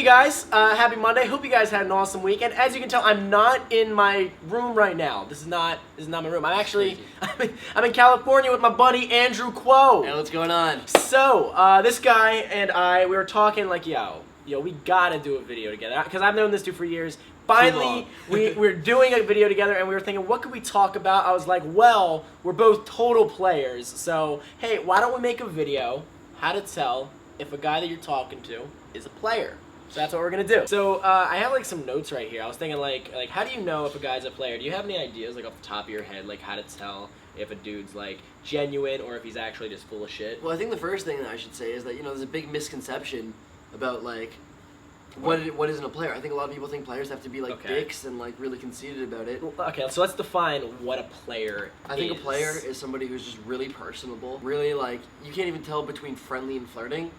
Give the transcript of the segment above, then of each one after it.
guys, happy Monday. Hope you guys had an awesome weekend. As you can tell, I'm not in my room right now. This is not my room. I'm in California with my buddy Andrew Quo. Hey, what's going on? So, this guy and I, we were talking like, yo, we gotta do a video together because I've known this dude for years. Finally, we're doing a video together, and we were thinking, what could we talk about? I was like, well, we're both total players, so hey, why don't we make a video how to tell if a guy that you're talking to is a player? So that's what we're gonna do. So I have like some notes right here. I was thinking like how do you know if a guy's a player? Do you have any ideas like off the top of your head like how to tell if a dude's like genuine or if he's actually just full of shit? Well, I think the first thing that I should say is that there's a big misconception about like what isn't a player. I think a lot of people think players have to be like dicks and like really conceited about it. Okay, so let's define what a player is. I think a player is somebody who's just really personable, really like you can't even tell between friendly and flirting.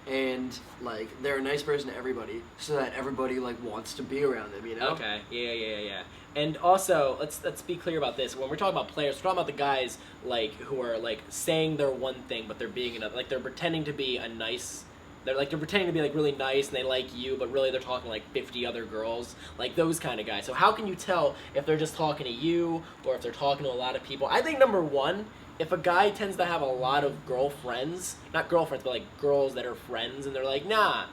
And like they're a nice person to everybody, so that everybody like wants to be around them, you know? Okay, yeah. And also, let's be clear about this. When we're talking about players, we're talking about the guys like who are like saying they're one thing, but they're being another. Like they're pretending to be a nice. They're pretending to be like really nice and they like you, but really they're talking to like 50 other girls, like those kind of guys. So how can you tell if they're just talking to you or if they're talking to a lot of people? I think number one, if a guy tends to have a lot of girlfriends, not girlfriends, but like girls that are friends, and they're like, nah,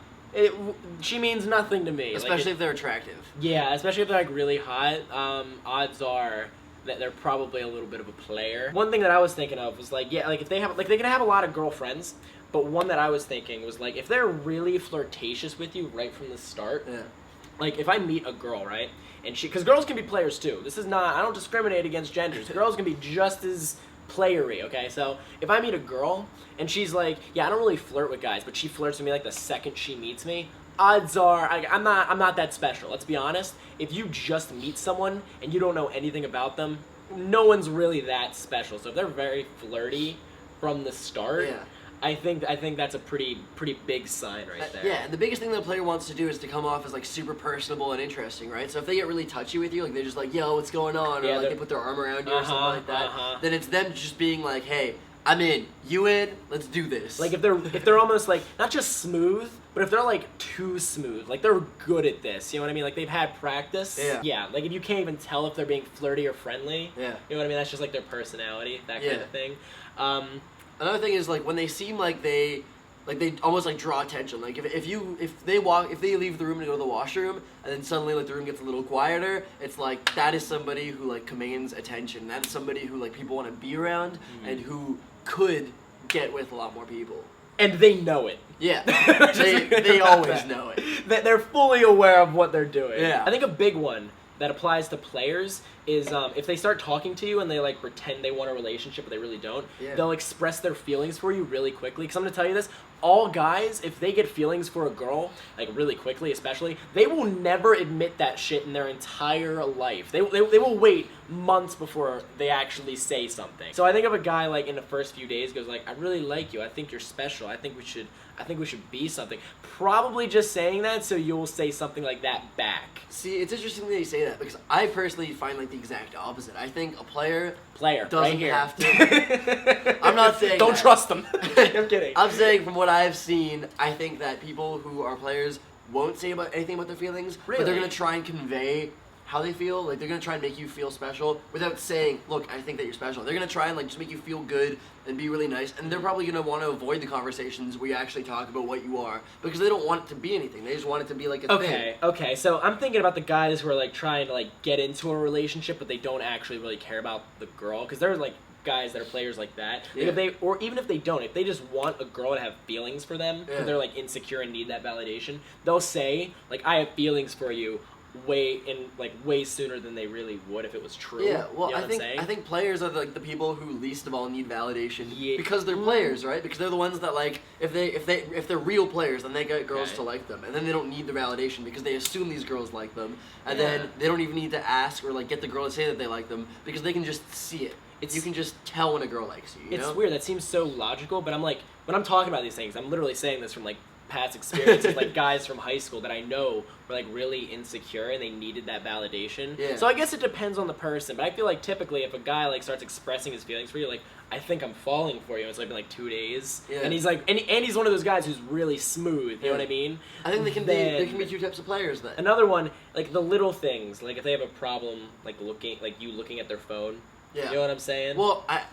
she means nothing to me. Especially if they're attractive. Yeah, especially if they're like really hot. Odds are that they're probably a little bit of a player. One thing that I was thinking of was like, yeah, like if they have, like they can have a lot of girlfriends, but one that I was thinking was like if they're really flirtatious with you right from the start. Yeah. Like if I meet a girl, right, and because girls can be players too. This is not, I don't discriminate against genders. Girls can be just as playery, okay? So if I meet a girl and she's like, yeah, I don't really flirt with guys, but she flirts with me like the second she meets me, odds are I'm not that special. Let's be honest. If you just meet someone and you don't know anything about them, no one's really that special. So if they're very flirty from the start, yeah. I think that's a pretty big sign right there. Yeah, and the biggest thing that a player wants to do is to come off as like super personable and interesting, right? So if they get really touchy with you, like they're just like, yo, what's going on? Yeah, or like they put their arm around you or something like that, then it's them just being like, hey, I'm in, you in, let's do this. Like if they're almost like not just smooth, but if they're like too smooth, like they're good at this, you know what I mean? Like they've had practice. Yeah, like if you can't even tell if they're being flirty or friendly. Yeah. You know what I mean? That's just like their personality, that kind of thing. Another thing is like when they seem like they almost like draw attention. Like if they leave the room to go to the washroom and then suddenly like the room gets a little quieter, it's like that is somebody who like commands attention. That is somebody who like people want to be around and who could get with a lot more people. And they know it. Yeah, they always know it. They're fully aware of what they're doing. Yeah. I think a big one that applies to players is if they start talking to you and they like pretend they want a relationship but they really don't, they'll express their feelings for you really quickly. Because I'm going to tell you this, all guys, if they get feelings for a girl, like really quickly especially, they will never admit that shit in their entire life. They will wait months before they actually say something. So I think if a guy like in the first few days goes like, I really like you, I think you're special, I think we should be something. Probably just saying that so you'll say something like that back. See, it's interesting that you say that because I personally find like the exact opposite. I think a player doesn't right here. have to. I'm not saying don't that. trust them. I'm kidding. I'm saying from what I've seen, I think that people who are players won't say anything about their feelings, but they're gonna try and convey how they feel. Like they're gonna try and make you feel special without saying, "Look, I think that you're special." They're gonna try and like just make you feel good and be really nice, and they're probably gonna want to avoid the conversations where you actually talk about what you are because they don't want it to be anything. They just want it to be like a thing. Okay. So I'm thinking about the guys who are like trying to like get into a relationship, but they don't actually really care about the girl because there's like guys that are players like that. Like even if they don't, if they just want a girl to have feelings for them because they're like insecure and need that validation, they'll say like, I have feelings for you way sooner than they really would if it was true. Yeah, well, you know I think players are the people who least of all need validation because they're players, right? Because they're the ones that like if they're real players, then they get girls to like them, and then they don't need the validation because they assume these girls like them, and then they don't even need to ask or like get the girl to say that they like them because they can just see it. You can just tell when a girl likes you. It's weird. That seems so logical, but I'm like when I'm talking about these things, I'm literally saying this from like past experiences, like guys from high school that I know were like really insecure and they needed that validation. Yeah. So I guess it depends on the person, but I feel like typically if a guy like starts expressing his feelings for you, like, I think I'm falling for you. It's like been like 2 days, and he's like, and he's one of those guys who's really smooth. You know what I mean? I think they can be two types of players then. Another one, like the little things, like if they have a problem, like you looking at their phone. Yeah. You know what I'm saying? Well, I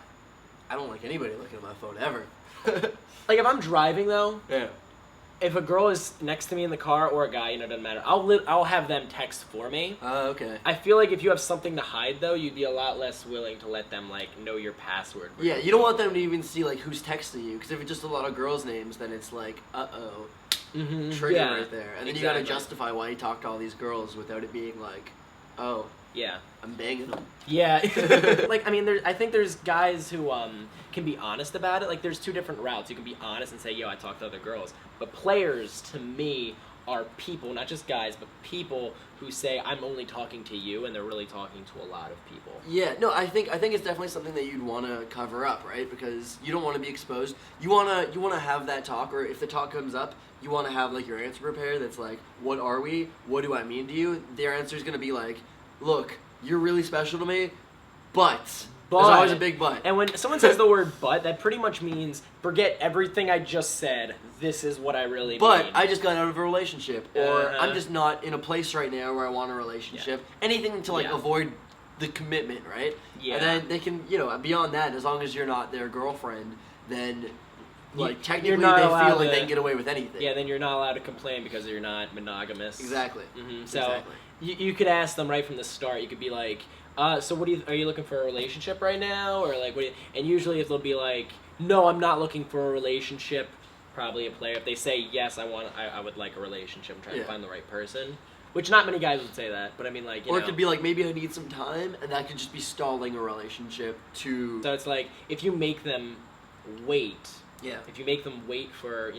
don't like anybody looking at my phone ever. Like if I'm driving though. Yeah. If a girl is next to me in the car or a guy, you know, it doesn't matter. I'll have them text for me. Oh, okay. I feel like if you have something to hide, though, you'd be a lot less willing to let them, like, know your password. Yeah, you don't want them to even see, like, who's texting you. Because if it's just a lot of girls' names, then it's like, uh-oh. Trigger right there. And then you gotta justify why you talk to all these girls without it being like, oh. Yeah. I'm banging them. Yeah. Like, I mean, I think there's guys who can be honest about it. Like, there's two different routes. You can be honest and say, yo, I talk to other girls. But players, to me, are people, not just guys, but people who say, I'm only talking to you, and they're really talking to a lot of people. Yeah, no, I think it's definitely something that you'd want to cover up, right? Because you don't want to be exposed. You want to have that talk, or if the talk comes up, you want to have, like, your answer prepared that's like, what are we? What do I mean to you? Their answer is going to be like, look, you're really special to me, but there's always a big but. And when someone says the word but, that pretty much means forget everything I just said. This is what I really mean. But I just got out of a relationship, or I'm just not in a place right now where I want a relationship. Yeah. Anything to like avoid the commitment, right? Yeah. And then they can, beyond that, as long as you're not their girlfriend, then like technically they feel like they can get away with anything. Yeah, then you're not allowed to complain because you're not monogamous. Exactly. Mm-hmm. So you could ask them right from the start. You could be like, so are you looking for a relationship right now, or like and usually if they'll be like, no, I'm not looking for a relationship, probably a player. If they say yes, I would like a relationship, I'm trying to find the right person. Which not many guys would say that, but I mean, like, or it could be like, maybe I need some time, and that could just be stalling a relationship to. So it's like, if you make them wait. Yeah. If you make them wait for,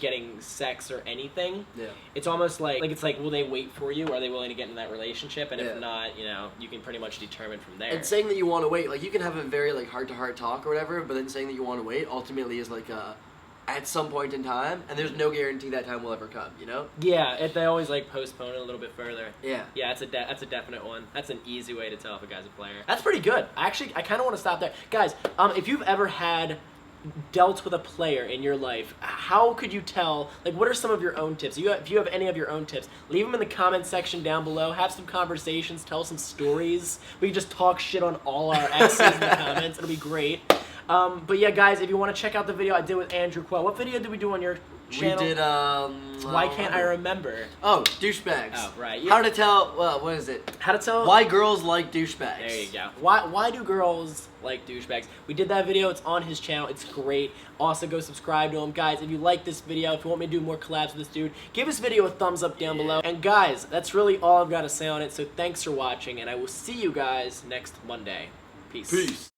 getting sex or anything, yeah, it's almost like will they wait for you? Are they willing to get in that relationship? And if not, you can pretty much determine from there. And saying that you want to wait, like, you can have a very like heart-to-heart talk or whatever, but then saying that you want to wait ultimately is like at some point in time, and there's no guarantee that time will ever come, Yeah, they always like postpone it a little bit further. Yeah. Yeah, that's a definite one. That's an easy way to tell if a guy's a player. That's pretty good. I kind of want to stop there. Guys, if you've ever dealt with a player in your life, how could you tell? Like, what are some of your own tips? If you have any of your own tips, leave them in the comment section down below. Have some conversations, tell some stories. We can just talk shit on all our exes in the comments. It'll be great. But yeah, guys, if you want to check out the video I did with Andrew Quell, what video did we do on your channel? We did, Why can't I remember? Oh, douchebags. Oh, right. How to tell, what is it? How to tell? Why girls like douchebags. There you go. Why do girls like douchebags? We did that video. It's on his channel. It's great. Also, go subscribe to him. Guys, if you like this video, if you want me to do more collabs with this dude, give this video a thumbs up down below. And guys, that's really all I've got to say on it. So thanks for watching, and I will see you guys next Monday. Peace.